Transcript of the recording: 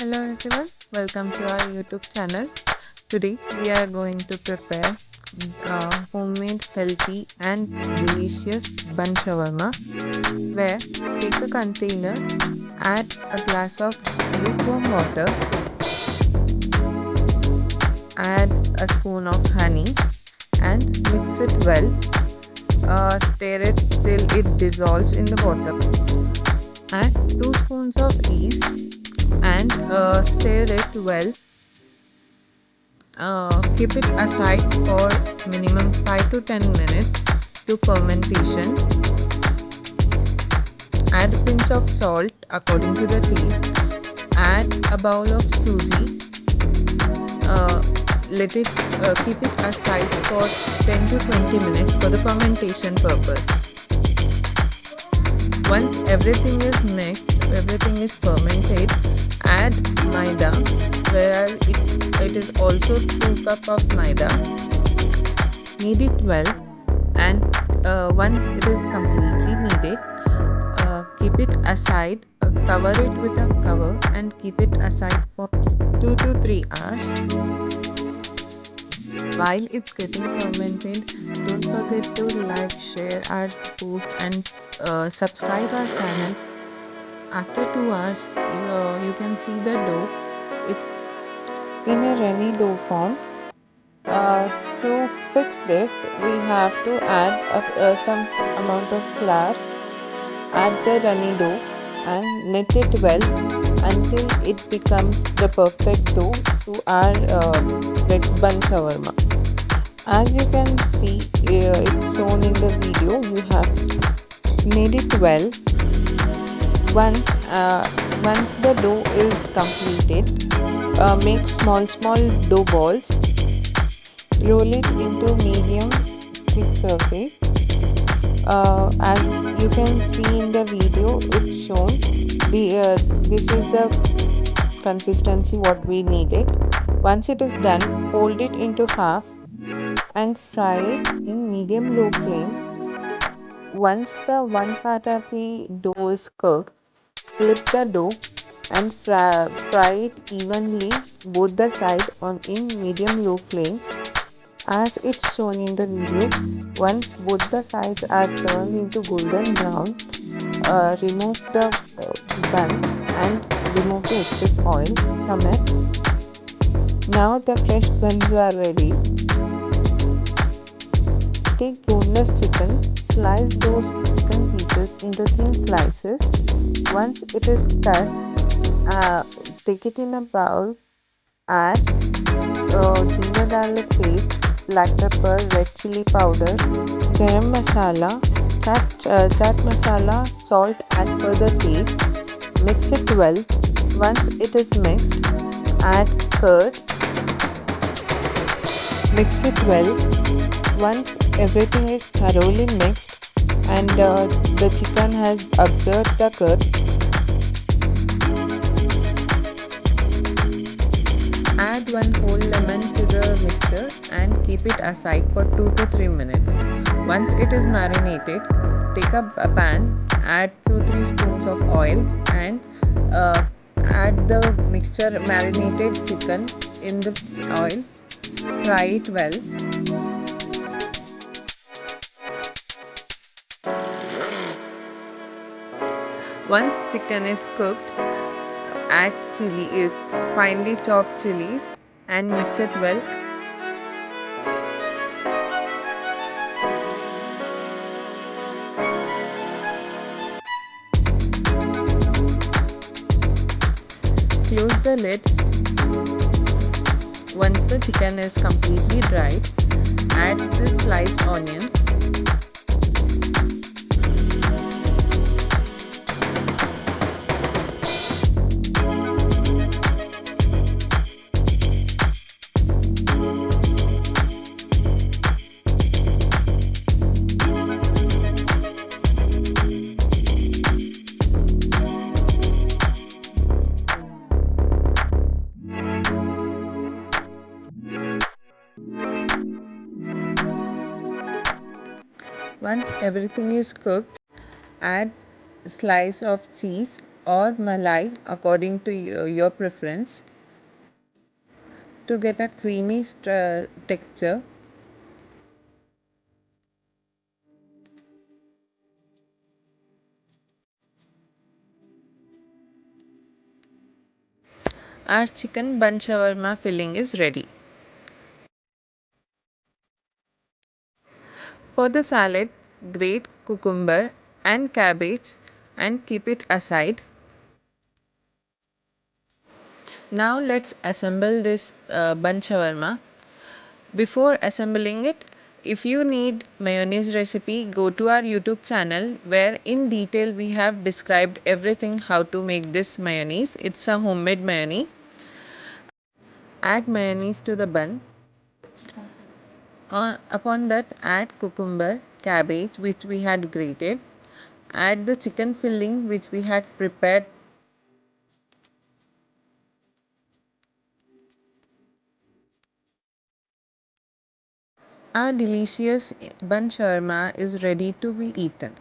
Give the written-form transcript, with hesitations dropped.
Hello everyone, welcome to our YouTube channel. Today we are going to prepare homemade, healthy and delicious bun shawarma. Where take a container, add a glass of lukewarm water, add a spoon of honey and mix it well. Stir it till it dissolves in the water. Add 2 spoons of yeast and stir it well. Keep it aside for minimum 5 to 10 minutes to fermentation. Add a pinch of salt according to the taste. Add a bowl of suji. Keep it aside for 10 to 20 minutes for the fermentation purpose. Once everything is mixed, everything is fermented, add maida, where it is also 2 cups of maida. Knead it well, and once it is completely kneaded, keep it aside, cover it with a cover and keep it aside for 2 to 3 hours. While it's getting fermented, don't forget to like, share our post and subscribe our channel. After 2 hours, you can see the dough. It's in a runny dough form. To fix this, we have to add some amount of flour, add the runny dough and knit it well until it becomes the perfect dough to our bun shawarma. As you can see, it's shown in the video, you have to knead it well. Once the dough is completed, make small dough balls. Roll it into medium thick surface. As you can see in the video, it's shown. This is the consistency what we needed. Once it is done, fold it into half and fry it in medium low flame. Once the one part of the dough is cooked, flip the dough and fry it evenly both the sides in medium low flame. As it's shown in the video, once both the sides are turned into golden brown, remove the bun and remove the excess oil from it. Now the fresh buns are ready. Take boneless chicken, slice those chicken pieces into thin slices. Once it is cut, take it in a bowl, add ginger garlic paste, black pepper, red chili powder, garam masala, chaat masala, salt as per the taste. Mix it well. Once it is mixed, add curd. Mix it well. Once everything is thoroughly mixed and the chicken has absorbed the curd, add 1 whole lemon to the mixture and keep it aside for 2 to 3 minutes. Once it is marinated, take a pan, add 2-3 spoons of oil and add the mixture marinated chicken in the oil. Fry it well. Once chicken is cooked, add finely chopped chilies and mix it well. Close the lid. Once the chicken is completely dried, add the sliced onion. Once everything is cooked, add a slice of cheese or malai according to your preference to get a creamy texture. Our chicken bun shawarma filling is ready. For the salad, grate cucumber and cabbage and keep it aside. Now let's assemble this bun shawarma. Before assembling it, if you need mayonnaise recipe, go to our YouTube channel where in detail we have described everything how to make this mayonnaise. It's a homemade mayonnaise. Add mayonnaise to the bun. Upon that, add cucumber, cabbage which we had grated. Add the chicken filling which we had prepared. Our delicious bun shawarma is ready to be eaten.